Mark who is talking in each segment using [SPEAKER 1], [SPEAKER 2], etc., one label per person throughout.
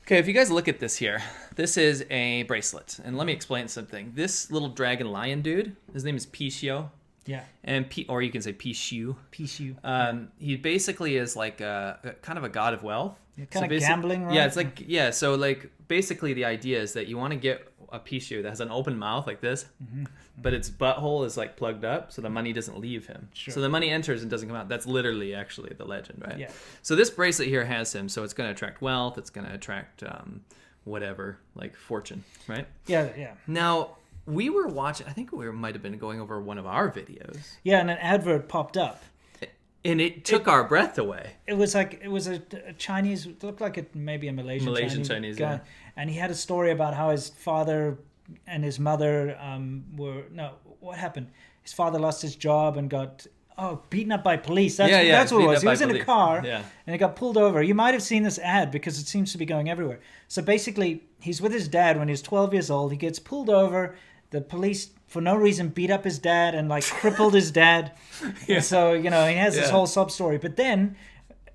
[SPEAKER 1] Okay, if you guys look at this here, this is a bracelet. And let me explain something. This little dragon lion dude, his name is Pixiu.
[SPEAKER 2] Yeah.
[SPEAKER 1] And or you can say Pixiu.
[SPEAKER 2] Pixiu.
[SPEAKER 1] He basically is like a kind of a god of wealth.
[SPEAKER 2] Yeah, kind of gambling, right?
[SPEAKER 1] Yeah, it's like, yeah, so like basically the idea is that you want to get a Pixiu that has an open mouth like this, but its butthole is like plugged up so the money doesn't leave him.
[SPEAKER 2] Sure.
[SPEAKER 1] So the money enters and doesn't come out. That's literally actually the legend, right?
[SPEAKER 2] Yeah.
[SPEAKER 1] So this bracelet here has him, so it's going to attract wealth, it's going to attract whatever, like fortune, right?
[SPEAKER 2] Yeah, yeah.
[SPEAKER 1] Now, we were watching, I think we might have been going over one of our videos.
[SPEAKER 2] Yeah, and an advert popped up.
[SPEAKER 1] And it took our breath away.
[SPEAKER 2] It was a Chinese, it looked like maybe a Malaysian Chinese guy.
[SPEAKER 1] Yeah.
[SPEAKER 2] And he had a story about how his father and his mother what happened? His father lost his job and got beaten up by police. That's what it was. He was in a car and he got pulled over. You might have seen this ad because it seems to be going everywhere. So basically, he's with his dad when he's 12 years old. He gets pulled over. The police, for no reason, beat up his dad and like crippled his dad. Yeah. And so, he has this whole sub story. But then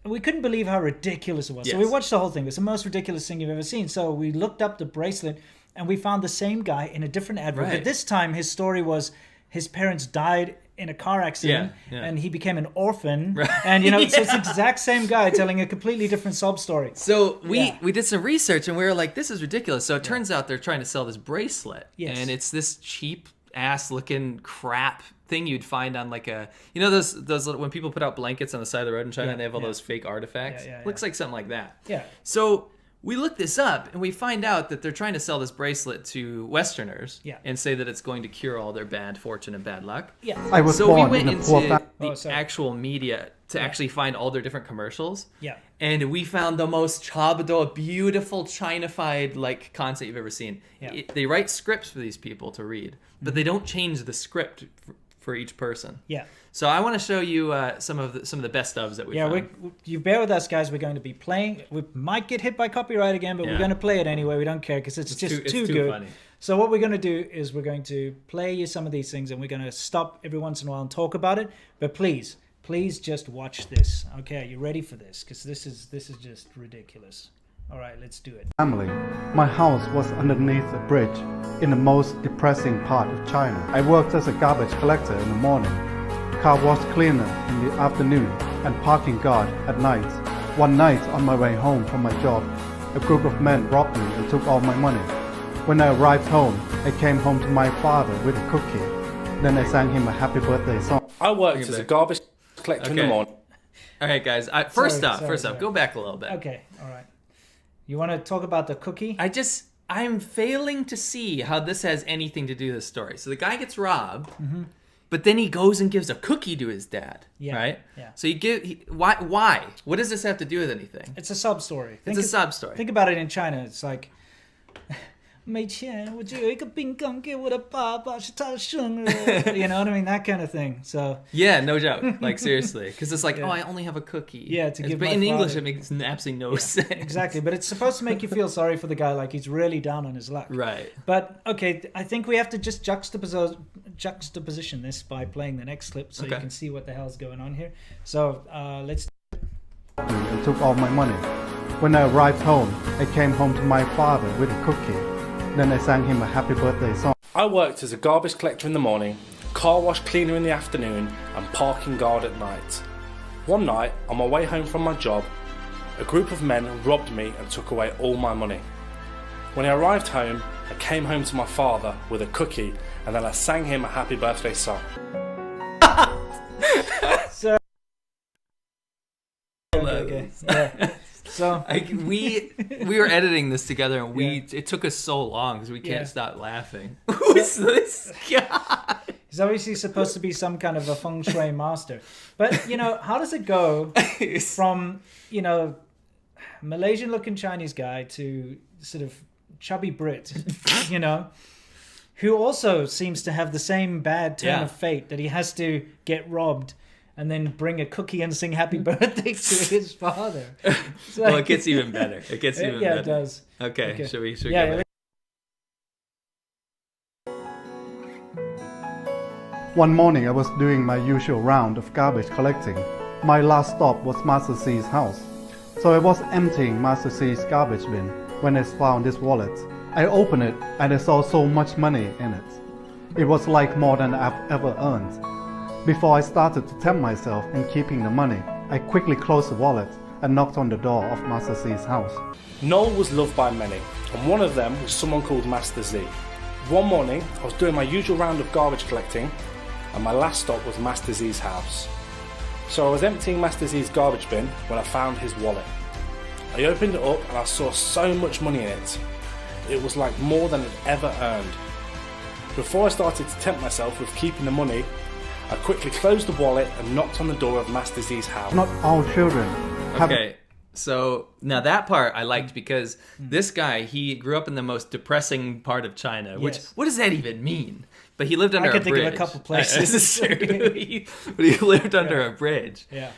[SPEAKER 2] we couldn't believe how ridiculous it was. Yes. So we watched the whole thing. It was the most ridiculous thing you've ever seen. So we looked up the bracelet and we found the same guy in a different advert. Right. But this time his story was his parents died in a car accident and he became an orphan. Right. And, so it's the exact same guy telling a completely different sob story.
[SPEAKER 1] So we did some research and we were like, this is ridiculous. So it turns out they're trying to sell this bracelet. Yes. And it's this cheap ass looking crap thing you'd find on like a, those when people put out blankets on the side of the road in China and they have all those fake artifacts. Looks like something like that.
[SPEAKER 2] Yeah.
[SPEAKER 1] So we look this up and we find out that they're trying to sell this bracelet to Westerners and say that it's going to cure all their bad fortune and bad luck.
[SPEAKER 2] Yeah.
[SPEAKER 3] I was
[SPEAKER 1] so
[SPEAKER 3] born
[SPEAKER 1] we went
[SPEAKER 3] in a
[SPEAKER 1] into
[SPEAKER 3] poor
[SPEAKER 1] the actual media to actually find all their different commercials.
[SPEAKER 2] Yeah.
[SPEAKER 1] And we found the most chabado, beautiful China-fied like concept you've ever seen.
[SPEAKER 2] Yeah.
[SPEAKER 1] They write scripts for these people to read, but they don't change the script for each person.
[SPEAKER 2] Yeah.
[SPEAKER 1] So I want to show you some of the best ofs that we found.
[SPEAKER 2] Yeah, you bear with us, guys. We're going to be playing. We might get hit by copyright again, but we're going to play it anyway. We don't care because it's just too good. Funny. So what we're going to do is we're going to play you some of these things, and we're going to stop every once in a while and talk about it. But please just watch this. Okay, are you ready for this? Because this is just ridiculous. All right, let's do it.
[SPEAKER 3] Family. My house was underneath a bridge in the most depressing part of China. I worked as a garbage collector in the morning, car wash cleaner in the afternoon, and parking guard at night. One night on my way home from my job, a group of men robbed me and took all my money. When I arrived home, I came home to my father with a cookie. Then I sang him a happy birthday song.
[SPEAKER 4] I worked as a garbage collector in the morning.
[SPEAKER 1] All right, guys. First up, go back a little bit.
[SPEAKER 2] Okay, all right. You want to talk about the cookie?
[SPEAKER 1] I'm failing to see how this has anything to do with the story. So the guy gets robbed, but then he goes and gives a cookie to his dad, right?
[SPEAKER 2] Yeah.
[SPEAKER 1] So why? What does this have to do with anything?
[SPEAKER 2] It's a sub story.
[SPEAKER 1] It's a sub story.
[SPEAKER 2] Think about it in China. It's like, 没钱，我只有一个饼干给我的爸爸，是他的生日。You know what I mean? That kind of thing. So
[SPEAKER 1] yeah, no joke. Like seriously, because it's like, I only have a cookie.
[SPEAKER 2] Yeah, to give.
[SPEAKER 1] But
[SPEAKER 2] my
[SPEAKER 1] in
[SPEAKER 2] father.
[SPEAKER 1] English, it makes absolutely no sense.
[SPEAKER 2] Exactly, but it's supposed to make you feel sorry for the guy, like he's really down on his luck.
[SPEAKER 1] Right.
[SPEAKER 2] But okay, I think we have to just juxtaposition this by playing the next clip, so you can see what the hell's going on here. So let's.
[SPEAKER 3] And took all my money. When I arrived home, I came home to my father with a cookie. Then I sang him a happy birthday song.
[SPEAKER 4] I worked as a garbage collector in the morning, car wash cleaner in the afternoon, and parking guard at night. One night, on my way home from my job, a group of men robbed me and took away all my money. When I arrived home, I came home to my father with a cookie, and then I sang him a happy birthday song.
[SPEAKER 2] So, okay. Yeah. So
[SPEAKER 1] we were editing this together, and it took us so long because we can't stop laughing. Who's this guy?
[SPEAKER 2] He's obviously supposed to be some kind of a feng shui master. But how does it go from Malaysian-looking Chinese guy to sort of chubby Brit, who also seems to have the same bad turn of fate that he has to get robbed and then bring a cookie and sing happy birthday to his father.
[SPEAKER 1] Well, it gets even better. It gets even better.
[SPEAKER 2] Yeah, it does.
[SPEAKER 1] Okay. Should we go back?
[SPEAKER 3] One morning I was doing my usual round of garbage collecting. My last stop was Master C's house. So I was emptying Master C's garbage bin when I found this wallet. I opened it and I saw so much money in it. It was like more than I've ever earned. Before I started to tempt myself in keeping the money, I quickly closed the wallet and knocked on the door of Master Z's house.
[SPEAKER 4] Noel was loved by many, and one of them was someone called Master Z. One morning, I was doing my usual round of garbage collecting, and my last stop was Master Z's house. So I was emptying Master Z's garbage bin when I found his wallet. I opened it up and I saw so much money in it. It was like more than I'd ever earned. Before I started to tempt myself with keeping the money, I quickly closed the wallet and knocked on the door of Master Z's house.
[SPEAKER 3] Not all children have...
[SPEAKER 1] Okay, so now that part I liked because this guy, he grew up in the most depressing part of China, which, what does that even mean? But he lived under a bridge.
[SPEAKER 2] I could think of a couple places.
[SPEAKER 1] This is true. But he lived under a bridge.
[SPEAKER 2] Yeah.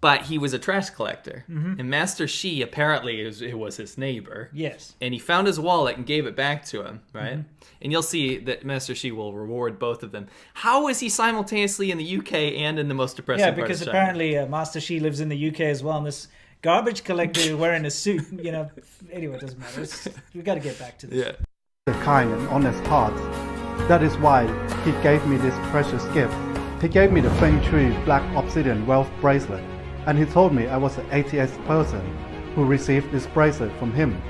[SPEAKER 1] But he was a trash collector. And Master Xi apparently was his neighbor.
[SPEAKER 2] Yes.
[SPEAKER 1] And he found his wallet and gave it back to him, right? And you'll see that Master Xi will reward both of them. How is he simultaneously in the UK and in the most depressing part of China?
[SPEAKER 2] Yeah, because apparently Master Xi lives in the UK as well, and this garbage collector wearing a suit, anyway, it doesn't matter. We've got to get back to this.
[SPEAKER 1] Yeah.
[SPEAKER 3] The kind and honest heart. That is why he gave me this precious gift. He gave me the Feng Shui Black Obsidian Wealth Bracelet, and he told me I was the 88th person who received this bracelet from him,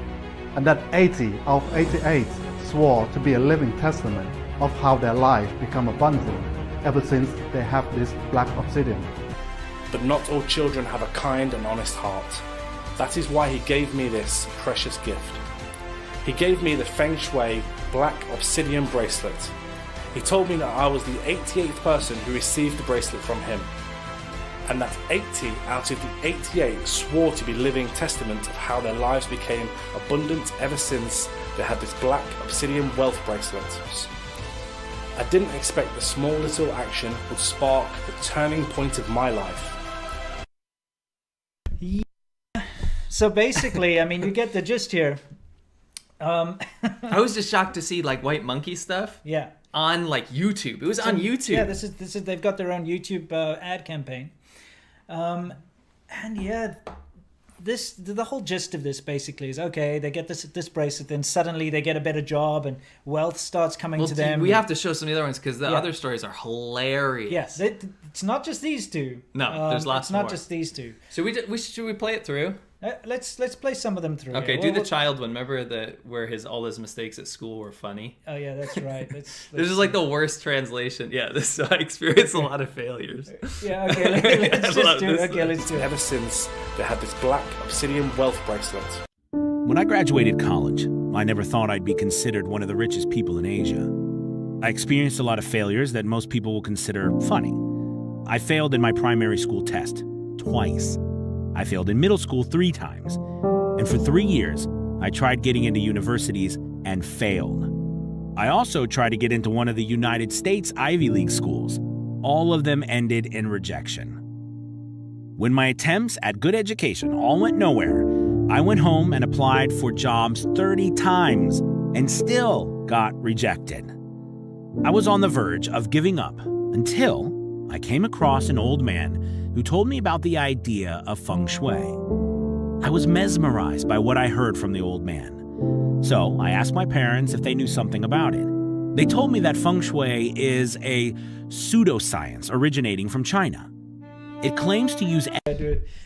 [SPEAKER 3] and that 80 out of 88 swore to be a living testament of how their life become abundant ever since they have this Black Obsidian.
[SPEAKER 4] But not all children have a kind and honest heart. That is why he gave me this precious gift. He gave me the Feng Shui Black Obsidian Bracelet. He told me that I was the 88th person who received the bracelet from him, and that 80 out of the 88 swore to be living testament of how their lives became abundant ever since they had this Black Obsidian Wealth Bracelet. I didn't expect the small little action would spark the turning point of my life.
[SPEAKER 2] So basically, you get the gist here.
[SPEAKER 1] I was just shocked to see like White Monkey stuff.
[SPEAKER 2] Yeah.
[SPEAKER 1] On like YouTube. It was on YouTube.
[SPEAKER 2] Yeah, this is they've got their own YouTube ad campaign. And yeah, the whole gist of this basically is, okay, they get this bracelet, then suddenly they get a better job and wealth starts coming to them.
[SPEAKER 1] We have to show some of the other ones because the other stories are hilarious.
[SPEAKER 2] Yes, it's not just these two.
[SPEAKER 1] No, there's lots more.
[SPEAKER 2] It's not just these two.
[SPEAKER 1] So should we play it through?
[SPEAKER 2] Let's play some of them through.
[SPEAKER 1] Okay, do the child one. Remember where all his mistakes at school were funny?
[SPEAKER 2] Oh yeah, that's right.
[SPEAKER 1] This is like the worst translation. Yeah, I experienced a lot of failures.
[SPEAKER 2] Yeah, okay, let's just do it. Okay, let's do it.
[SPEAKER 4] Ever since they had this Black Obsidian Wealth Bracelet.
[SPEAKER 5] When I graduated college, I never thought I'd be considered one of the richest people in Asia. I experienced a lot of failures that most people will consider funny. I failed in my primary school test twice. I failed in middle school 3 times. And for 3 years, I tried getting into universities and failed. I also tried to get into one of the United States Ivy League schools. All of them ended in rejection. When my attempts at good education all went nowhere, I went home and applied for jobs 30 times and still got rejected. I was on the verge of giving up until I came across an old man who told me about the idea of feng shui. I was mesmerized by what I heard from the old man. So I asked my parents if they knew something about it. They told me that feng shui is a pseudoscience originating from China. It claims to use...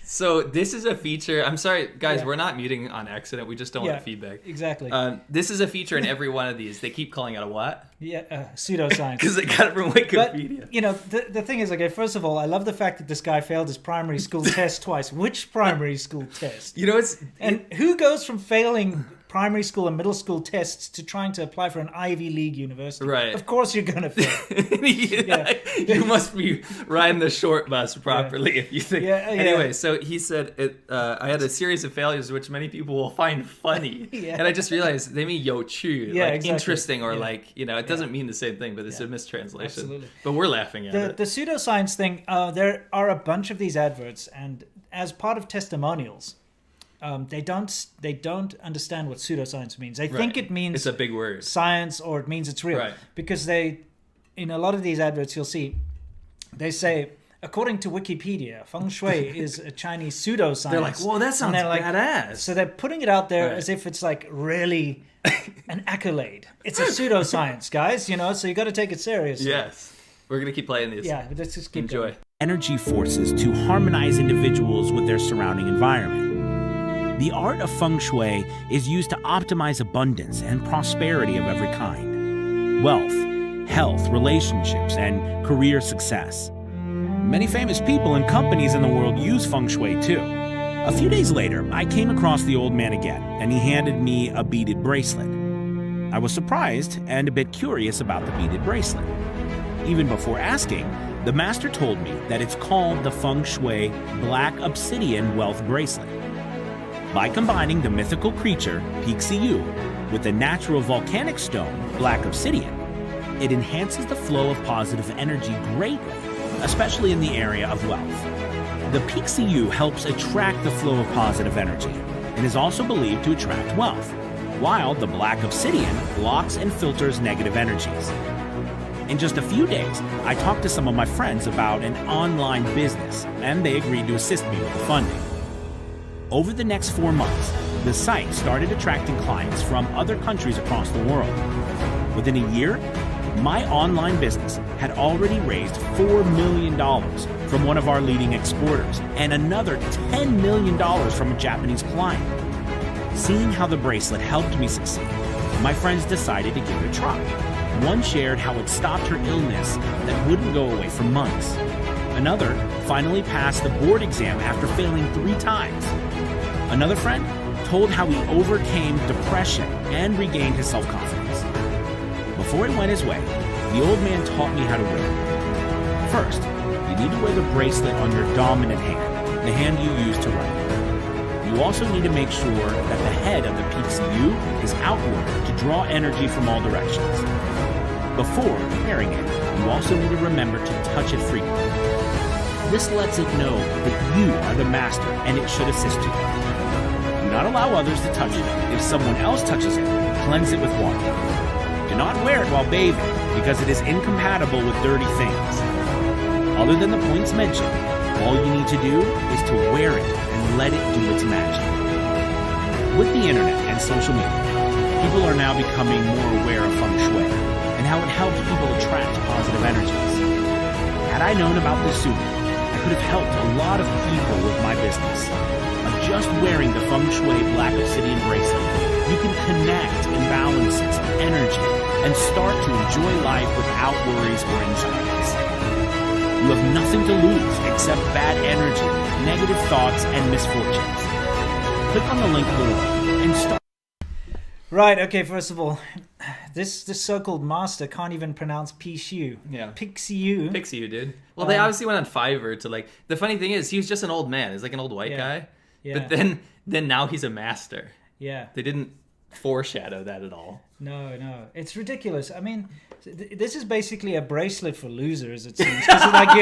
[SPEAKER 1] So this is a feature. I'm sorry, guys, we're not muting on accident. We just don't want feedback.
[SPEAKER 2] Exactly.
[SPEAKER 1] This is a feature in every one of these. They keep calling it a what?
[SPEAKER 2] Yeah, pseudoscience.
[SPEAKER 1] Because they got it from Wikipedia.
[SPEAKER 2] But, the thing is, okay, first of all, I love the fact that this guy failed his primary school test twice. Which primary school test? Who goes from failing primary school and middle school tests to trying to apply for an Ivy League university? Right. Of course you're going to fail.
[SPEAKER 1] You must be riding the short bus properly if you think. Anyway, so he said, I had a series of failures which many people will find funny. And I just realized they mean yo chu, interesting, or it doesn't mean the same thing, but it's a mistranslation. Absolutely. But we're laughing at it.
[SPEAKER 2] The pseudoscience thing, there are a bunch of these adverts, and as part of testimonials, they don't understand what pseudoscience means. They think it means
[SPEAKER 1] it's a big word,
[SPEAKER 2] science, or it means it's real. Right. Because in a lot of these adverts, you'll see they say according to Wikipedia, feng shui is a Chinese pseudoscience.
[SPEAKER 1] They're like, whoa, that sounds badass.
[SPEAKER 2] So they're putting it out there as if it's like really an accolade. It's a pseudoscience, guys, you know, so you got to take it seriously.
[SPEAKER 1] Yes. We're going to keep playing these.
[SPEAKER 2] Yeah, let's just keep
[SPEAKER 1] Enjoy.
[SPEAKER 2] going.
[SPEAKER 5] Energy forces to harmonize individuals with their surrounding environment. The art of feng shui is used to optimize abundance and prosperity of every kind. Wealth, health, relationships, and career success. Many famous people and companies in the world use feng shui too. A few days later, I came across the old man again, and he handed me a beaded bracelet. I was surprised and a bit curious about the beaded bracelet. Even before asking, the master told me that it's called the Feng Shui Black Obsidian Wealth Bracelet. By combining the mythical creature, Pixiu, with the natural volcanic stone, Black Obsidian, it enhances the flow of positive energy greatly, especially in the area of wealth. The Pixiu helps attract the flow of positive energy and is also believed to attract wealth, while the Black Obsidian blocks and filters negative energies. In just a few days, I talked to some of my friends about an online business, and they agreed to assist me with the funding. Over the next 4 months, the site started attracting clients from other countries across the world. Within a year, my online business had already raised $4 million from one of our leading exporters and another $10 million from a Japanese client. Seeing how the bracelet helped me succeed, my friends decided to give it a try. One shared how it stopped her illness that wouldn't go away for months. Another finally passed the board exam after failing 3 times. Another friend told how he overcame depression and regained his self-confidence. Before it went his way, the old man taught me how to wear it. First, you need to wear the bracelet on your dominant hand, the hand you use to write. You also need to make sure that the head of the Pixiu is outward to draw energy from all directions. Before wearing it, you also need to remember to touch it frequently. This lets it know that you are the master and it should assist you. Do not allow others to touch it. If someone else touches it, cleanse it with water. Do not wear it while bathing because it is incompatible with dirty things. Other than the points mentioned, all you need to do is to wear it and let it do its magic. With the internet and social media, people are now becoming more aware of feng shui and how it helps people attract positive energies. Had I known about this sooner, I could have helped a lot of people with my business. By just wearing the Feng Shui Black Obsidian bracelet, you can connect imbalances of energy and start to enjoy life without worries or anxieties. You have nothing to lose except bad energy, negative thoughts, and misfortunes. Click on the link below and start.
[SPEAKER 2] Right, okay, first of all, this so-called master can't even pronounce Pixiu.
[SPEAKER 1] Yeah.
[SPEAKER 2] Pixiu.
[SPEAKER 1] Pixiu, dude. Well, they obviously went on Fiverr to like... The funny thing is, he was just an old man. He's like an old white guy.
[SPEAKER 2] Yeah.
[SPEAKER 1] But then now he's a master.
[SPEAKER 2] Yeah.
[SPEAKER 1] They didn't foreshadow that at all.
[SPEAKER 2] No. It's ridiculous. I mean, this is basically a bracelet for losers, it seems. 'Cause, like,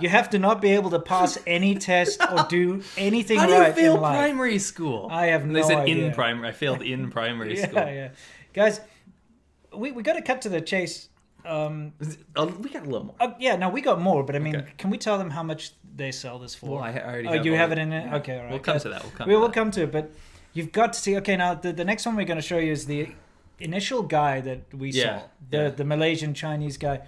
[SPEAKER 2] you have to not be able to pass any test or do anything right in life.
[SPEAKER 1] How do you fail primary school?
[SPEAKER 2] I have no idea.
[SPEAKER 1] They said in primary. I failed in primary school.
[SPEAKER 2] Yeah. Guys, we got to cut to the chase.
[SPEAKER 1] We got a little more.
[SPEAKER 2] We got more, but I mean,
[SPEAKER 1] Okay.
[SPEAKER 2] can we tell them how much they sell this for?
[SPEAKER 1] Well, I already
[SPEAKER 2] Oh,
[SPEAKER 1] have
[SPEAKER 2] you
[SPEAKER 1] all
[SPEAKER 2] have
[SPEAKER 1] the-
[SPEAKER 2] it in it?
[SPEAKER 1] Yeah.
[SPEAKER 2] Okay, all right.
[SPEAKER 1] We'll come
[SPEAKER 2] guys.
[SPEAKER 1] to that.
[SPEAKER 2] We'll come to it, but you've got to see. Okay, now the next one we're going to show you is the initial guy that we saw, the Malaysian Chinese guy,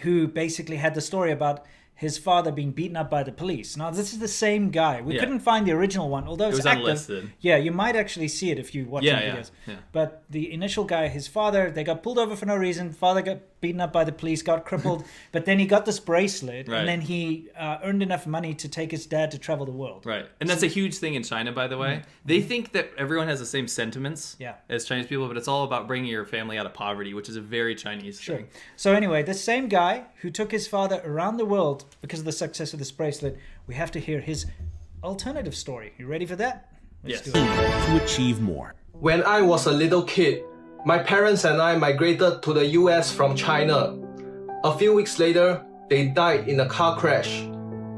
[SPEAKER 2] who basically had the story about his father being beaten up by the police. Now, this is the same guy. We couldn't find the original one, although
[SPEAKER 1] It was
[SPEAKER 2] active.
[SPEAKER 1] unlisted.
[SPEAKER 2] Yeah, you might actually see it if you watch the videos.
[SPEAKER 1] Yeah.
[SPEAKER 2] But the initial guy, his father, they got pulled over for no reason. Father got beaten up by the police, got crippled. But then he got this bracelet,
[SPEAKER 1] Right.
[SPEAKER 2] and then he earned enough money to take his dad to travel the world.
[SPEAKER 1] Right. And that's a huge thing in China, by the way. They think that everyone has the same sentiments as Chinese people, but it's all about bringing your family out of poverty, which is a very Chinese thing.
[SPEAKER 2] So anyway, this same guy who took his father around the world because of the success of this bracelet, we have to hear his alternative story. You ready for that? Let's do it.
[SPEAKER 5] To achieve more.
[SPEAKER 6] When I was a little kid, my parents and I migrated to the US from China. A few weeks later, they died in a car crash.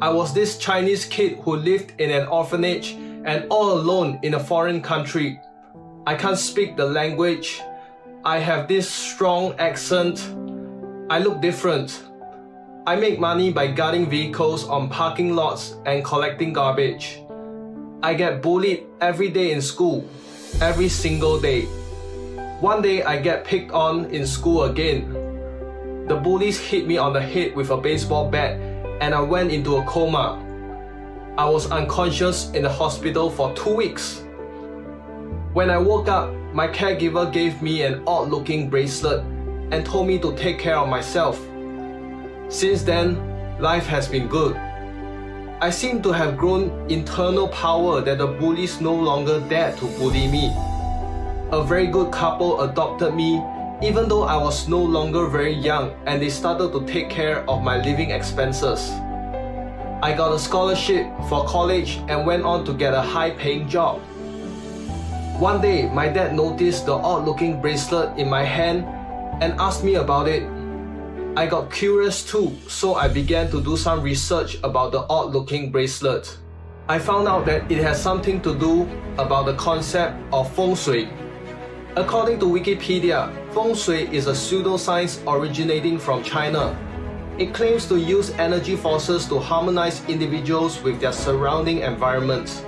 [SPEAKER 6] I was this Chinese kid who lived in an orphanage and all alone in a foreign country. I can't speak the language. I have this strong accent. I look different. I make money by guarding vehicles on parking lots and collecting garbage. I get bullied every day in school, every single day. One day I get picked on in school again. The bullies hit me on the head with a baseball bat and I went into a coma. I was unconscious in the hospital for 2 weeks. When I woke up, my caregiver gave me an odd-looking bracelet and told me to take care of myself. Since then, life has been good. I seem to have grown internal power that the bullies no longer dare to bully me. A very good couple adopted me even though I was no longer very young and they started to take care of my living expenses. I got a scholarship for college and went on to get a high-paying job. One day, my dad noticed the odd-looking bracelet in my hand and asked me about it. I got curious too, so I began to do some research about the odd-looking bracelet. I found out that it has something to do about the concept of feng shui. According to Wikipedia, feng shui is a pseudoscience originating from China. It claims to use energy forces to harmonize individuals with their surrounding environments.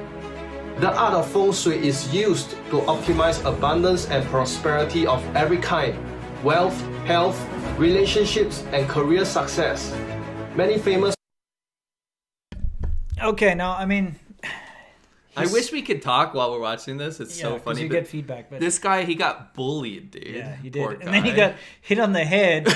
[SPEAKER 6] The art of feng shui is used to optimize abundance and prosperity of every kind: wealth, health, relationships, and career success. Many famous...
[SPEAKER 2] Okay, now, I mean...
[SPEAKER 1] I wish we could talk while we're watching this. It's so funny.
[SPEAKER 2] You get feedback. But
[SPEAKER 1] this guy, he got bullied, dude.
[SPEAKER 2] Yeah, he did.
[SPEAKER 1] Poor
[SPEAKER 2] And
[SPEAKER 1] guy.
[SPEAKER 2] then he got hit on the head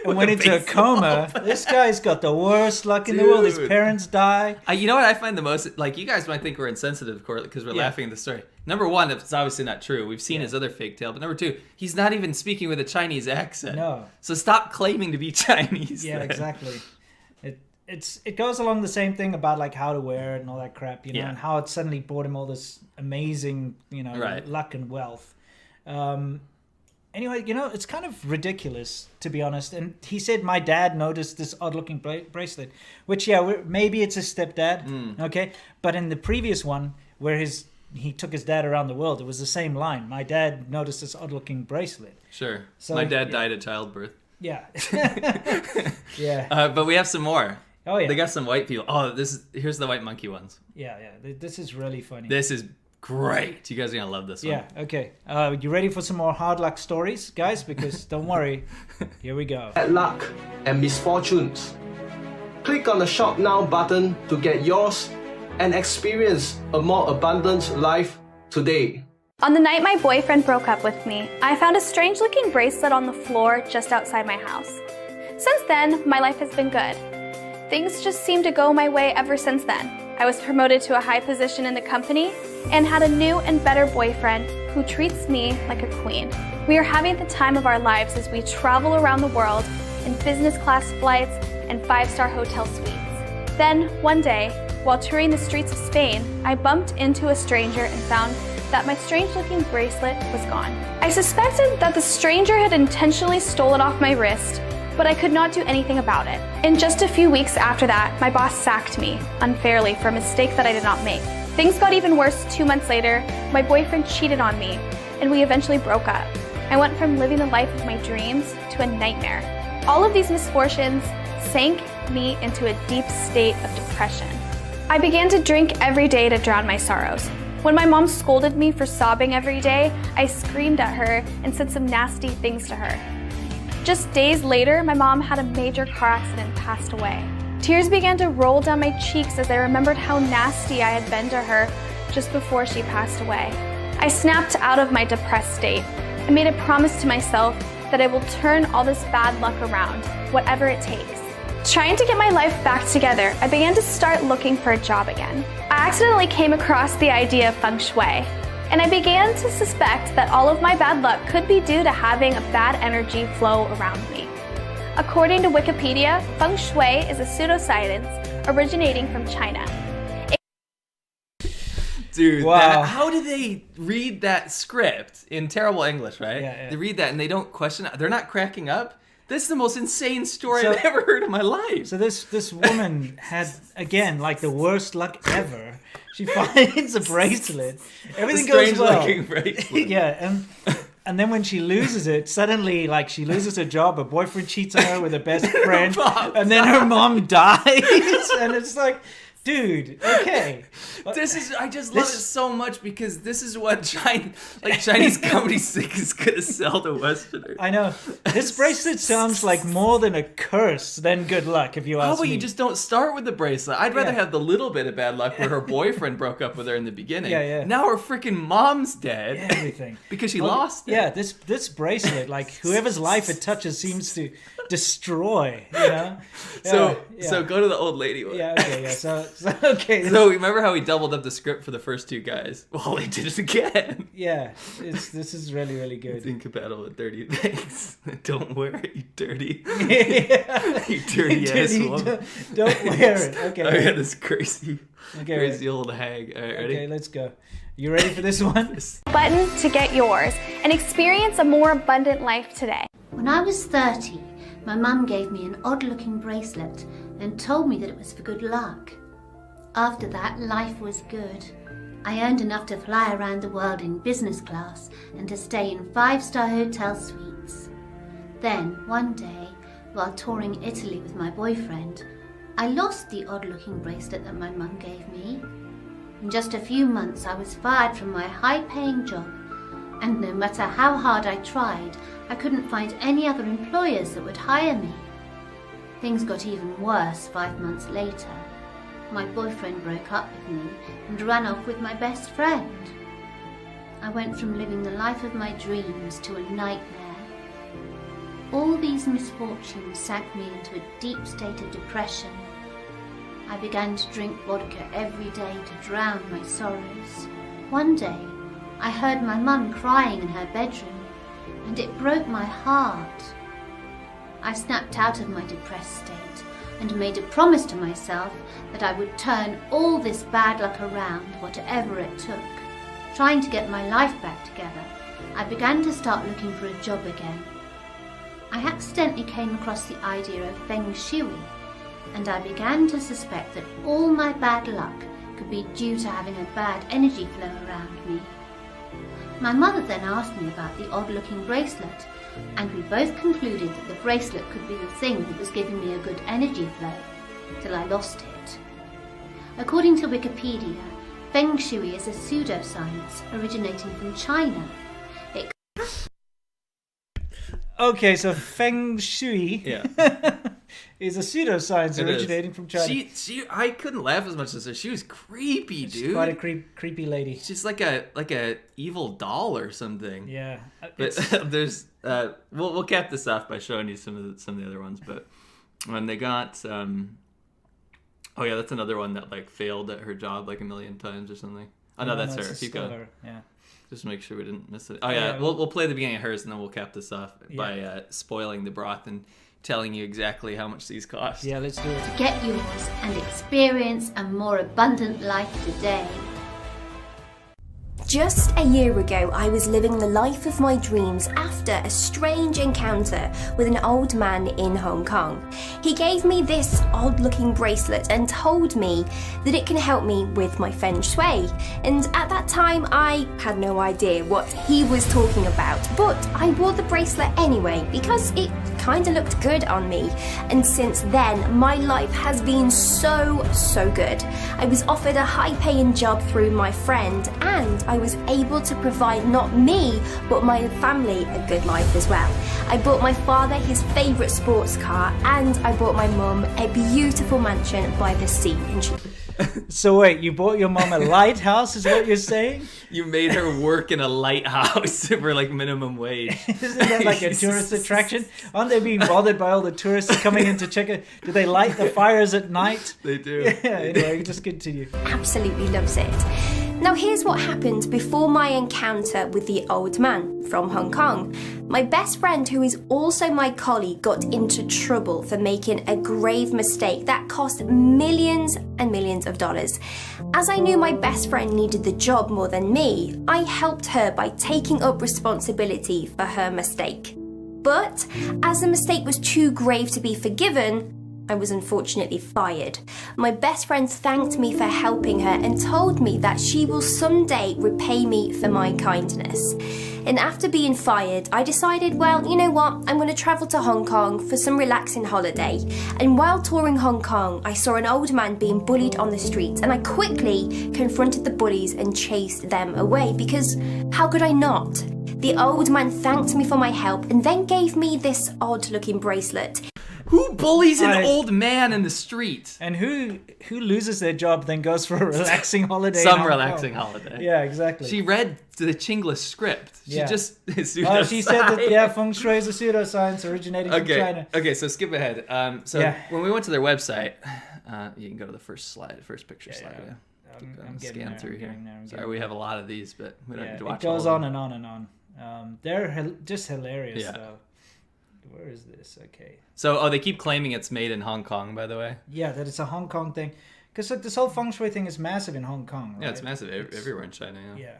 [SPEAKER 2] and went into a coma. This guy's got the worst luck in the world. His parents die.
[SPEAKER 1] You know what I find the most... Like, you guys might think we're insensitive because we're laughing at the story. Number one, it's obviously not true. We've seen his other fake tale. But number two, he's not even speaking with a Chinese accent.
[SPEAKER 2] No.
[SPEAKER 1] So stop claiming to be Chinese.
[SPEAKER 2] Yeah,
[SPEAKER 1] then.
[SPEAKER 2] exactly. It goes along the same thing about like how to wear it and all that crap, you know, and how it suddenly brought him all this amazing, you know, luck and wealth. Anyway, you know, it's kind of ridiculous, to be honest. And he said my dad noticed this odd-looking bracelet, which, maybe it's his stepdad, okay? But in the previous one, where he took his dad around the world, it was the same line. My dad noticed this odd-looking bracelet.
[SPEAKER 1] Sure. So, my dad died at childbirth.
[SPEAKER 2] Yeah. Yeah.
[SPEAKER 1] But we have some more.
[SPEAKER 2] Oh, yeah.
[SPEAKER 1] They got some white people. Oh, here's the white monkey ones.
[SPEAKER 2] Yeah. This is really funny.
[SPEAKER 1] This is great. You guys are going to love this one.
[SPEAKER 2] Yeah, okay. You ready for some more hard luck stories, guys? Because don't worry. Here we go.
[SPEAKER 6] Bad luck and misfortunes. Click on the Shop Now button to get yours and experience a more abundant life today.
[SPEAKER 7] On the night my boyfriend broke up with me, I found a strange-looking bracelet on the floor just outside my house. Since then, my life has been good. Things just seem to go my way ever since then. I was promoted to a high position in the company and had a new and better boyfriend who treats me like a queen. We are having the time of our lives as we travel around the world in business class flights and 5-star hotel suites. Then, one day, while touring the streets of Spain, I bumped into a stranger and found that my strange-looking bracelet was gone. I suspected that the stranger had intentionally stolen off my wrist, but I could not do anything about it. In just a few weeks after that, my boss sacked me unfairly for a mistake that I did not make. Things got even worse 2 months later. My boyfriend cheated on me, and we eventually broke up. I went from living the life of my dreams to a nightmare. All of these misfortunes sank me into a deep state of depression. I began to drink every day to drown my sorrows. When my mom scolded me for sobbing every day, I screamed at her and said some nasty things to her. Just days later, my mom had a major car accident and passed away. Tears began to roll down my cheeks as I remembered how nasty I had been to her just before she passed away. I snapped out of my depressed state and made a promise to myself that I will turn all this bad luck around, whatever it takes. Trying to get my life back together, I began to start looking for a job again. I accidentally came across the idea of feng shui, and I began to suspect that all of my bad luck could be due to having a bad energy flow around me. According to Wikipedia, feng shui is a pseudoscience originating from China.
[SPEAKER 1] Dude,
[SPEAKER 2] wow.
[SPEAKER 1] How do they read that script in terrible English, right?
[SPEAKER 2] Yeah.
[SPEAKER 1] They read that and they don't question it. They're not cracking up. This is the most insane story I've ever heard in my life.
[SPEAKER 2] So this woman had, again, like the worst luck ever. She finds a bracelet. Everything goes well.
[SPEAKER 1] Strange-looking bracelet.
[SPEAKER 2] Yeah, And then when she loses it, suddenly, like, she loses her job, her boyfriend cheats on her with her best friend, and then her mom dies. And it's like, dude, okay.
[SPEAKER 1] I just love it so much because this is what Chinese comedy is gonna sell to Westerners.
[SPEAKER 2] I know. This bracelet sounds like more than a curse than good luck, if you ask me.
[SPEAKER 1] How about you just don't start with the bracelet? I'd rather have the little bit of bad luck where her boyfriend broke up with her in the beginning.
[SPEAKER 2] Yeah.
[SPEAKER 1] Now her freaking mom's dead.
[SPEAKER 2] Yeah, everything.
[SPEAKER 1] Because she lost it.
[SPEAKER 2] Yeah, this bracelet, like, whoever's life it touches seems to destroy, you know?
[SPEAKER 1] So go to the old lady one.
[SPEAKER 2] Yeah, okay, yeah. So
[SPEAKER 1] remember how we doubled up the script for the first two guys? Well, they did it again.
[SPEAKER 2] Yeah, this is really, really good.
[SPEAKER 1] It's incompatible with dirty things. Don't wear it, you dirty. You dirty ass woman.
[SPEAKER 2] Don't wear it. Okay.
[SPEAKER 1] I got this crazy old hag. All right, ready?
[SPEAKER 2] Okay, let's go. You ready for this one?
[SPEAKER 7] Button to get yours and experience a more abundant life today.
[SPEAKER 8] When I was 30, my mum gave me an odd-looking bracelet and told me that it was for good luck. After that, life was good. I earned enough to fly around the world in business class and to stay in 5-star hotel suites. Then, one day, while touring Italy with my boyfriend, I lost the odd-looking bracelet that my mum gave me. In just a few months, I was fired from my high-paying job, and no matter how hard I tried, I couldn't find any other employers that would hire me. Things got even worse 5 months later. My boyfriend broke up with me and ran off with my best friend. I went from living the life of my dreams to a nightmare. All these misfortunes sank me into a deep state of depression. I began to drink vodka every day to drown my sorrows. One day, I heard my mum crying in her bedroom, and it broke my heart. I snapped out of my depressed state and made a promise to myself that I would turn all this bad luck around, whatever it took. Trying to get my life back together, I began to start looking for a job again. I accidentally came across the idea of feng shui, and I began to suspect that all my bad luck could be due to having a bad energy flow around me. My mother then asked me about the odd-looking bracelet, and we both concluded that the bracelet could be the thing that was giving me a good energy flow, till I lost it. According to Wikipedia, Feng Shui is a pseudoscience originating from China.
[SPEAKER 2] Okay, so Feng Shui is a pseudoscience originating from China.
[SPEAKER 1] I couldn't laugh as much as her. She was creepy, dude.
[SPEAKER 2] She's quite a creepy lady.
[SPEAKER 1] She's like a evil doll or something.
[SPEAKER 2] Yeah.
[SPEAKER 1] But there's we'll cap this off by showing you some of the other ones. But when they got that's another one that like failed at her job like a million times or something. Oh no, that's her. Keep going.
[SPEAKER 2] Yeah.
[SPEAKER 1] Just make sure we didn't miss it. Oh yeah, we'll play the beginning of hers and then we'll cap this off by spoiling the broth and telling you exactly how much these cost.
[SPEAKER 2] Yeah, let's do it.
[SPEAKER 8] Get yours and experience a more abundant life today.
[SPEAKER 9] Just a year ago, I was living the life of my dreams after a strange encounter with an old man in Hong Kong. He gave me this odd-looking bracelet and told me that it can help me with my feng shui. And at that time, I had no idea what he was talking about. But I wore the bracelet anyway because it kind of looked good on me. And since then, my life has been so good. I was offered a high-paying job through my friend, and I was able to provide not me, but my family a good life as well. I bought my father his favourite sports car, and I bought my mum a beautiful mansion by the sea.
[SPEAKER 2] So wait, you bought your mom a lighthouse is what you're saying?
[SPEAKER 1] You made her work in a lighthouse for like minimum wage.
[SPEAKER 2] Isn't that like a tourist attraction? Aren't they being bothered by all the tourists coming in to check it? Do they light the fires at night?
[SPEAKER 1] They do.
[SPEAKER 2] Yeah, anyway, just continue.
[SPEAKER 9] Absolutely loves it. Now here's what happened before my encounter with the old man from Hong Kong. My best friend, who is also my colleague, got into trouble for making a grave mistake that cost millions and millions of dollars. As I knew my best friend needed the job more than me, I helped her by taking up responsibility for her mistake. But as the mistake was too grave to be forgiven, I was unfortunately fired. My best friend thanked me for helping her and told me that she will someday repay me for my kindness. And after being fired, I decided, well, you know what, I'm going to travel to Hong Kong for some relaxing holiday. And while touring Hong Kong, I saw an old man being bullied on the street, and I quickly confronted the bullies and chased them away, because how could I not? The old man thanked me for my help and then gave me this odd-looking bracelet.
[SPEAKER 1] Who bullies an old man in the street?
[SPEAKER 2] And who loses their job then goes for a relaxing holiday?
[SPEAKER 1] Some relaxing holiday.
[SPEAKER 2] Yeah, exactly.
[SPEAKER 1] She read the Chinglish script. She just
[SPEAKER 2] she said that feng shui is a pseudoscience originating from China.
[SPEAKER 1] Okay, so skip ahead. When we went to their website, you can go to the first picture slide. Yeah. I'm scan through here. Sorry, we have a lot of these, but we don't need to watch.
[SPEAKER 2] It goes on and on and on. They're just hilarious though. Where is this? Okay.
[SPEAKER 1] So, they keep claiming it's made in Hong Kong, by the way.
[SPEAKER 2] Yeah, that it's a Hong Kong thing. Because this whole feng shui thing is massive in Hong Kong, right?
[SPEAKER 1] Yeah, it's massive everywhere in China,
[SPEAKER 2] Yeah.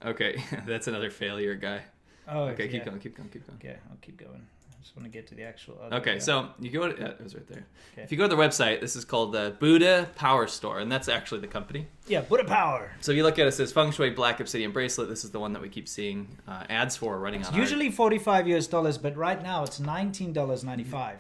[SPEAKER 1] Okay, that's another failure guy.
[SPEAKER 2] Oh,
[SPEAKER 1] okay. Keep going.
[SPEAKER 2] Okay, I'll keep going. I just want to get to the actual...
[SPEAKER 1] Okay, so you go to... it was right there. Okay. If you go to the website, this is called the Buddha Power Store, and that's actually the company.
[SPEAKER 2] Yeah, Buddha Power.
[SPEAKER 1] So you look at it, it says Feng Shui Black Obsidian Bracelet. This is the one that we keep seeing ads for running on.
[SPEAKER 2] Usually $45 US, but right now it's $19.95.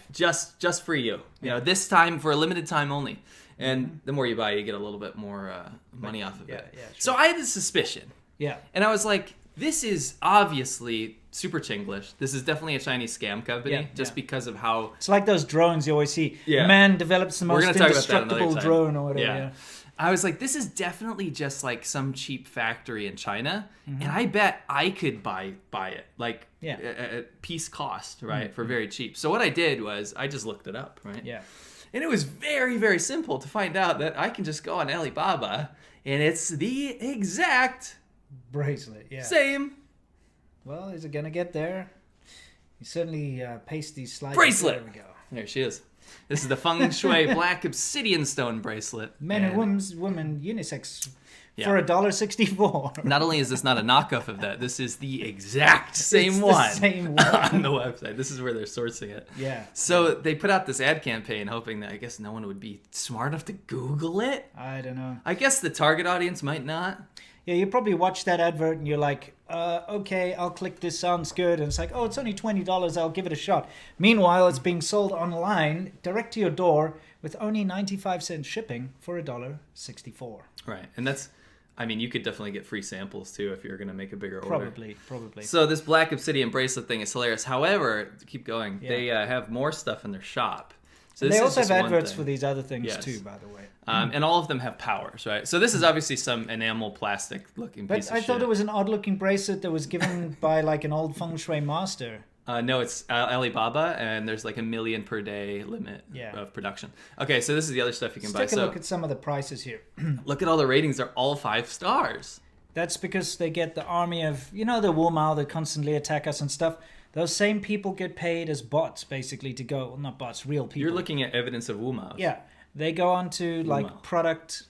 [SPEAKER 1] Just for you. You know, this time for a limited time only. And the more you buy, you get a little bit more money off of it.
[SPEAKER 2] Yeah, sure.
[SPEAKER 1] So I had this suspicion.
[SPEAKER 2] Yeah.
[SPEAKER 1] And I was like, this is obviously super Chinglish. This is definitely a Chinese scam company, because of how...
[SPEAKER 2] It's like those drones you always see. Yeah. Man develops the most indestructible drone or whatever. Yeah.
[SPEAKER 1] I was like, this is definitely just like some cheap factory in China, and I bet I could buy it, like at piece cost, right, for very cheap. So what I did was I just looked it up, right?
[SPEAKER 2] Yeah.
[SPEAKER 1] And it was very, very simple to find out that I can just go on Alibaba, and it's the exact...
[SPEAKER 2] bracelet,
[SPEAKER 1] same.
[SPEAKER 2] Well, is it gonna get there? You certainly paste these slides.
[SPEAKER 1] Bracelet.
[SPEAKER 2] There we go.
[SPEAKER 1] There she is. This is the Feng Shui Black Obsidian Stone Bracelet.
[SPEAKER 2] Men and women unisex for $1.64.
[SPEAKER 1] Not only is this not a knockoff of that, this is the exact same one on the website. This is where they're sourcing it.
[SPEAKER 2] Yeah.
[SPEAKER 1] So they put out this ad campaign hoping that I guess no one would be smart enough to Google it.
[SPEAKER 2] I don't know.
[SPEAKER 1] I guess the target audience might not.
[SPEAKER 2] Yeah, you probably watch that advert and you're like, okay, I'll click this, sounds good. And it's like, oh, it's only $20, I'll give it a shot. Meanwhile, it's being sold online, direct to your door, with only 95-cent shipping for $1.64.
[SPEAKER 1] Right, and that's, I mean, you could definitely get free samples too if you're going to make a bigger order.
[SPEAKER 2] Probably.
[SPEAKER 1] So this Black Obsidian Bracelet thing is hilarious. However, to keep going, they have more stuff in their shop. So
[SPEAKER 2] they also have adverts for these other things too, by the way.
[SPEAKER 1] And all of them have powers, right? So this is obviously some enamel plastic looking piece of shit.
[SPEAKER 2] But I thought it was an odd looking bracelet that was given by like an old feng shui master.
[SPEAKER 1] No, it's Alibaba, and there's like 1 million per day limit of production. Okay, so this is the other stuff you can buy.
[SPEAKER 2] Take a look at some of the prices here.
[SPEAKER 1] Look at all the ratings. They're all 5 stars.
[SPEAKER 2] That's because they get the army of, the Wumao that constantly attack us and stuff. Those same people get paid as bots, basically, to go... Well, not bots, real people.
[SPEAKER 1] You're looking at evidence of Wumao.
[SPEAKER 2] Yeah. They go on to, like, product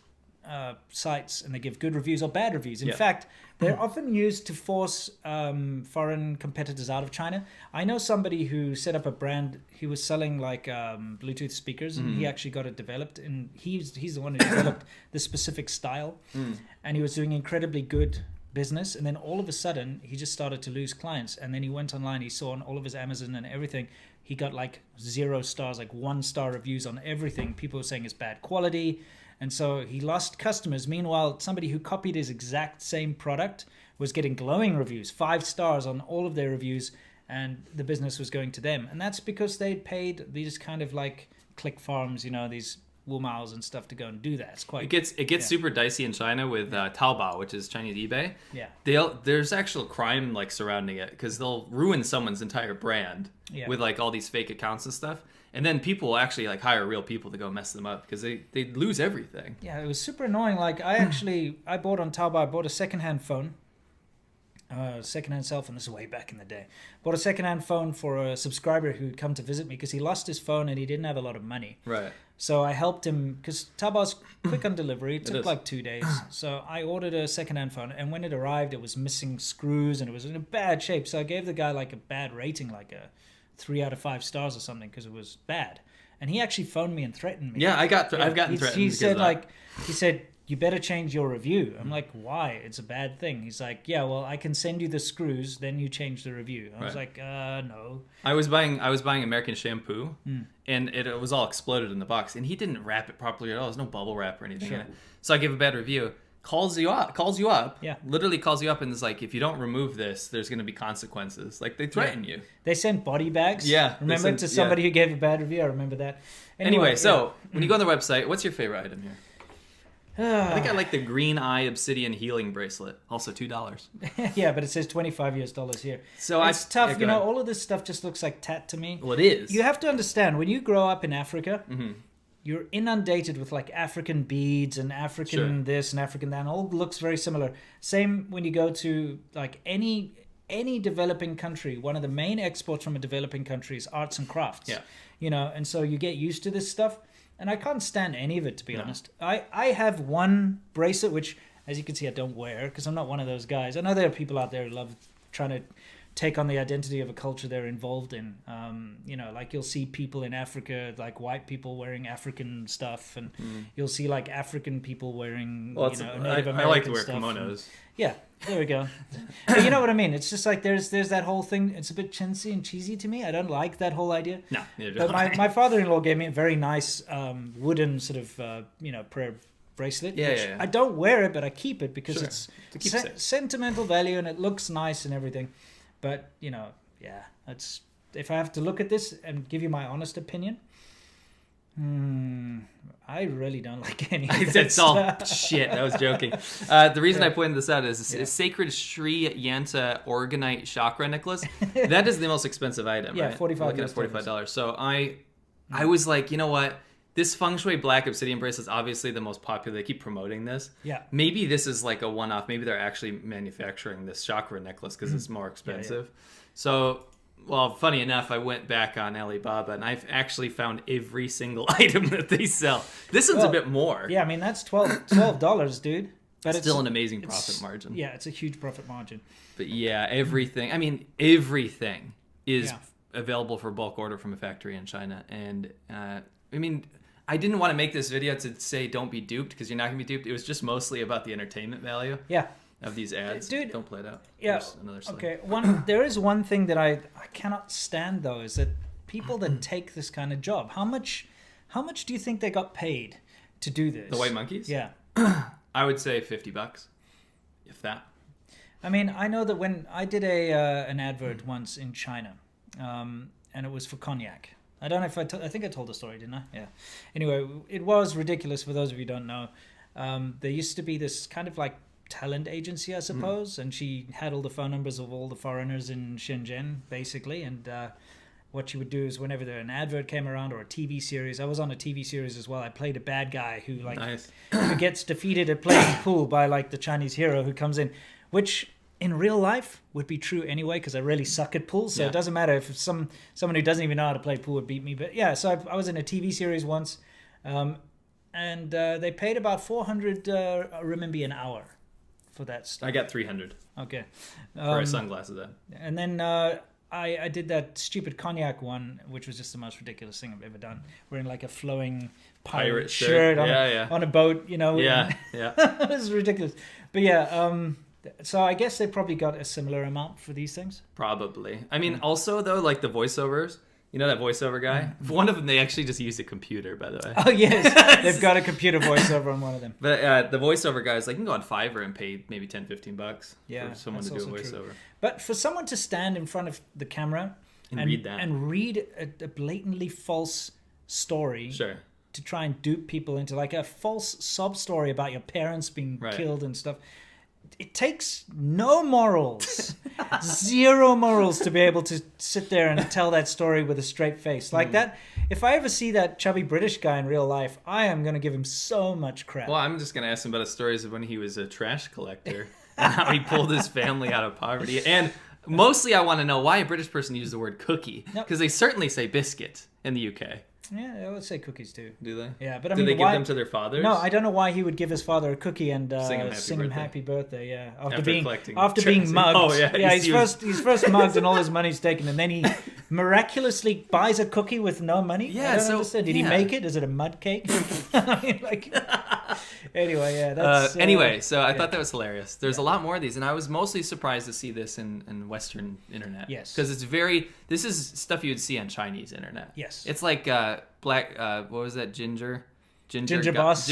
[SPEAKER 2] sites, and they give good reviews or bad reviews. In fact, they're often used to force foreign competitors out of China. I know somebody who set up a brand. He was selling, like, Bluetooth speakers, and he actually got it developed. And he's the one who developed the specific style. And he was doing incredibly good business, and then all of a sudden he just started to lose clients, and then he went online, he saw on all of his Amazon and everything, he got like 0 stars, like 1-star reviews on everything. People were saying it's bad quality, and so he lost customers. Meanwhile, somebody who copied his exact same product was getting glowing reviews, 5 stars on all of their reviews, and the business was going to them. And that's because they paid these kind of like click farms, these Wumaos and stuff to go and do that. It's quite.
[SPEAKER 1] It gets super dicey in China with Taobao, which is Chinese eBay.
[SPEAKER 2] Yeah.
[SPEAKER 1] There's actual crime like surrounding it because they'll ruin someone's entire brand with like all these fake accounts and stuff, and then people will actually like hire real people to go mess them up because they lose everything.
[SPEAKER 2] Yeah, it was super annoying. Like I bought on Taobao. I bought a secondhand phone. Secondhand cell phone. This is way back in the day. Bought a secondhand phone for a subscriber who'd come to visit me because he lost his phone and he didn't have a lot of money.
[SPEAKER 1] Right.
[SPEAKER 2] So I helped him because Taobao's quick on delivery. It took like 2 days. So I ordered a secondhand phone, and when it arrived, it was missing screws and it was in a bad shape. So I gave the guy like a bad rating, like a 3 out of 5 stars or something, because it was bad. and he actually phoned me and threatened me.
[SPEAKER 1] Yeah, I've gotten threatened.
[SPEAKER 2] He said, you better change your review. I'm like, why? It's a bad thing. He's like, yeah, well, I can send you the screws, then you change the review. I was like, no.
[SPEAKER 1] I was buying American shampoo, and it was all exploded in the box, and he didn't wrap it properly at all. There's no bubble wrap or anything in it. So I give a bad review. Calls you up, literally calls you up, and is like, if you don't remove this, there's going to be consequences. Like, they threaten you.
[SPEAKER 2] They sent body bags.
[SPEAKER 1] Yeah.
[SPEAKER 2] Remember, to somebody who gave a bad review? I remember that.
[SPEAKER 1] Anyway, so when you go on their website, what's your favorite item here? I think I like the green eye obsidian healing bracelet. Also $2.
[SPEAKER 2] Yeah, but it says $25 here.
[SPEAKER 1] So
[SPEAKER 2] it's tough. You know, all of this stuff just looks like tat to me.
[SPEAKER 1] Well, it is.
[SPEAKER 2] You have to understand, when you grow up in Africa, you're inundated with like African beads and African this and African that, and all looks very similar. Same when you go to like any developing country. One of the main exports from a developing country is arts and crafts. Yeah. You know, and so you get used to this stuff. And I can't stand any of it, to be honest. I have one bracelet, which, as you can see, I don't wear because I'm not one of those guys. I know there are people out there who love trying to take on the identity of a culture they're involved in. You know, like you'll see people in Africa, like white people wearing African stuff, and you'll see like African people wearing, Native American
[SPEAKER 1] I like to wear
[SPEAKER 2] stuff.
[SPEAKER 1] kimonos.
[SPEAKER 2] Yeah, there we go. But you know what I mean? It's just like there's that whole thing. It's a bit chintzy and cheesy to me. I don't like that whole idea.
[SPEAKER 1] No,
[SPEAKER 2] but my father-in-law gave me a very nice wooden sort of prayer bracelet.
[SPEAKER 1] Yeah.
[SPEAKER 2] I don't wear it, but I keep it because it's sentimental value and it looks nice and everything. But it's if I have to look at this and give you my honest opinion. I really don't like any of that stuff.
[SPEAKER 1] Shit. I was joking. The reason I pointed this out is Sacred Sri Yanta Organite Chakra Necklace. That is the most expensive item.
[SPEAKER 2] Yeah,
[SPEAKER 1] right?
[SPEAKER 2] $45.
[SPEAKER 1] So I was like, you know what? This feng shui black obsidian bracelet is obviously the most popular. They keep promoting this.
[SPEAKER 2] Yeah.
[SPEAKER 1] Maybe this is like a one-off. Maybe they're actually manufacturing this chakra necklace because it's more expensive. Yeah. So. Well, funny enough, I went back on Alibaba and I've actually found every single item that they sell. This one's a bit more.
[SPEAKER 2] Yeah, I mean, that's $12, dude. But
[SPEAKER 1] it's still an amazing profit margin.
[SPEAKER 2] Yeah, it's a huge profit margin.
[SPEAKER 1] But yeah, everything is available for bulk order from a factory in China. And I didn't want to make this video to say don't be duped because you're not going to be duped. It was just mostly about the entertainment value.
[SPEAKER 2] Yeah.
[SPEAKER 1] Of these ads.
[SPEAKER 2] Dude,
[SPEAKER 1] don't play it out.
[SPEAKER 2] Yeah. Okay. There is one thing that I cannot stand though, is that people that take this kind of job, how much do you think they got paid to do this?
[SPEAKER 1] The White Monkeys?
[SPEAKER 2] Yeah.
[SPEAKER 1] I would say $50, if that.
[SPEAKER 2] I mean, I know that when I did an advert once in China, and it was for cognac. I don't know if I think I told the story, didn't I? Yeah. Anyway, it was ridiculous for those of you who don't know. There used to be this kind of like talent agency, I suppose, and she had all the phone numbers of all the foreigners in Shenzhen, basically, and what she would do is whenever an advert came around or a TV series, I was on a TV series as well, I played a bad guy who who gets defeated at playing pool by like the Chinese hero who comes in, which in real life would be true anyway because I really suck at pool, so it doesn't matter if someone who doesn't even know how to play pool would beat me. But yeah, so I was in a TV series once, and they paid about 400 renminbi an hour for that stuff.
[SPEAKER 1] I got 300.
[SPEAKER 2] Okay.
[SPEAKER 1] For my sunglasses then.
[SPEAKER 2] And then I did that stupid cognac one, which was just the most ridiculous thing I've ever done. Wearing like a flowing pirate shirt on a boat, you know.
[SPEAKER 1] Yeah.
[SPEAKER 2] It was ridiculous. But yeah, so I guess they probably got a similar amount for these things.
[SPEAKER 1] Probably. I mean, also though, like the voiceovers. You know that voiceover guy? One of them, they actually just used a computer, by the way.
[SPEAKER 2] Oh, yes. They've got a computer voiceover on one of them.
[SPEAKER 1] But the voiceover guys, like, you can go on Fiverr and pay maybe $10-15 for someone to do a voiceover. True.
[SPEAKER 2] But for someone to stand in front of the camera and read a blatantly false story to try and dupe people into, like, a false sob story about your parents being killed and stuff, it takes no morals, zero morals to be able to sit there and tell that story with a straight face. Like that, if I ever see that chubby British guy in real life, I am going to give him so much crap.
[SPEAKER 1] Well, I'm just going to ask him about his stories of when he was a trash collector and how he pulled his family out of poverty. And mostly I want to know why a British person used the word cookie, because they certainly say biscuit in the UK.
[SPEAKER 2] Yeah, I would say cookies too.
[SPEAKER 1] Do they?
[SPEAKER 2] Yeah, but I mean,
[SPEAKER 1] do they give them to their fathers?
[SPEAKER 2] No, I don't know why he would give his father a cookie and sing him happy birthday. Yeah, after being mugged.
[SPEAKER 1] Oh yeah,
[SPEAKER 2] he's first mugged and all his money's taken, and then he miraculously buys a cookie with no money.
[SPEAKER 1] Yeah,
[SPEAKER 2] I don't understand. Did he make it? Is it a mud cake? I mean, like. Anyway, yeah. That's,
[SPEAKER 1] so I thought that was hilarious. There's a lot more of these, and I was mostly surprised to see this in Western internet.
[SPEAKER 2] Yes.
[SPEAKER 1] Because this is stuff you would see on Chinese internet.
[SPEAKER 2] Yes.
[SPEAKER 1] It's like black. What was that? Ginger
[SPEAKER 2] boss,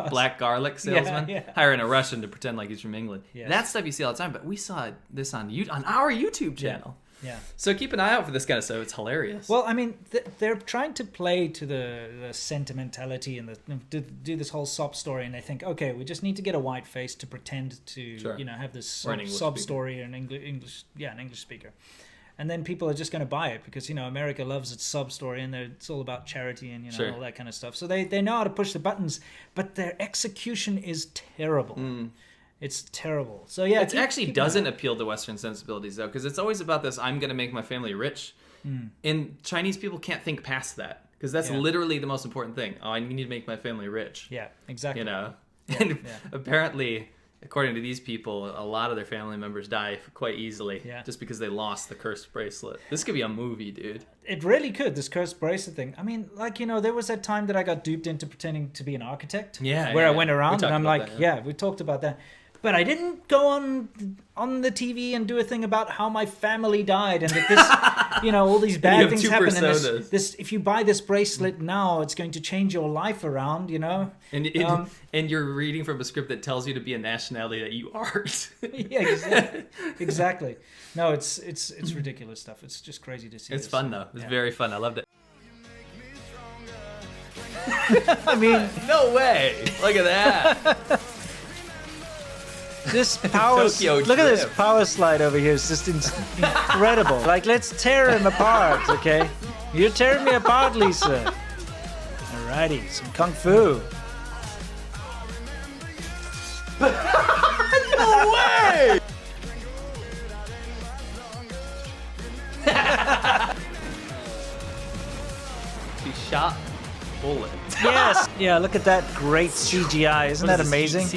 [SPEAKER 1] black garlic salesman,
[SPEAKER 2] yeah.
[SPEAKER 1] hiring a Russian to pretend like he's from England.
[SPEAKER 2] Yes.
[SPEAKER 1] That stuff you see all the time, but we saw this on our YouTube channel.
[SPEAKER 2] Yeah.
[SPEAKER 1] So keep an eye out for this kind of stuff. It's hilarious.
[SPEAKER 2] Well, I mean, they're trying to play to the sentimentality and do this whole sob story, and they think, okay, we just need to get a white face to pretend to have this sob story in English, an English speaker. And then people are just going to buy it because, America loves its sub story and it's all about charity and, all that kind of stuff. So they know how to push the buttons, but their execution is terrible. It's terrible. So, yeah.
[SPEAKER 1] It actually doesn't appeal to Western sensibilities, though, because it's always about this, I'm going to make my family rich. And Chinese people can't think past that because that's literally the most important thing. Oh, I need to make my family rich.
[SPEAKER 2] Yeah, exactly.
[SPEAKER 1] And apparently... According to these people, a lot of their family members die quite easily just because they lost the cursed bracelet. This could be a movie, dude.
[SPEAKER 2] It really could, this cursed bracelet thing. I mean, there was that time that I got duped into pretending to be an architect.
[SPEAKER 1] Where
[SPEAKER 2] I went around and I'm like, we talked about that. But I didn't go on the TV and do a thing about how my family died and that this, all these bad things happen. And this, if you buy this bracelet now, it's going to change your life around,
[SPEAKER 1] And you're reading from a script that tells you to be a nationality that you aren't.
[SPEAKER 2] Yeah, exactly. No, it's ridiculous stuff. It's just crazy to see.
[SPEAKER 1] It's fun though. It's very fun. I loved it.
[SPEAKER 2] I mean,
[SPEAKER 1] no way! Look at that.
[SPEAKER 2] This power, look at this power slide over here. It's just incredible. Like, let's tear him apart, okay? You're tearing me apart, Lisa. Alrighty, some kung fu.
[SPEAKER 1] No way! She shot bullet.
[SPEAKER 2] Yes. Yeah, look at that great CGI. Isn't that amazing?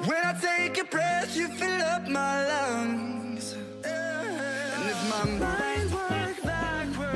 [SPEAKER 10] When I take a breath, you fill up my lungs. And if my mind worked backwards,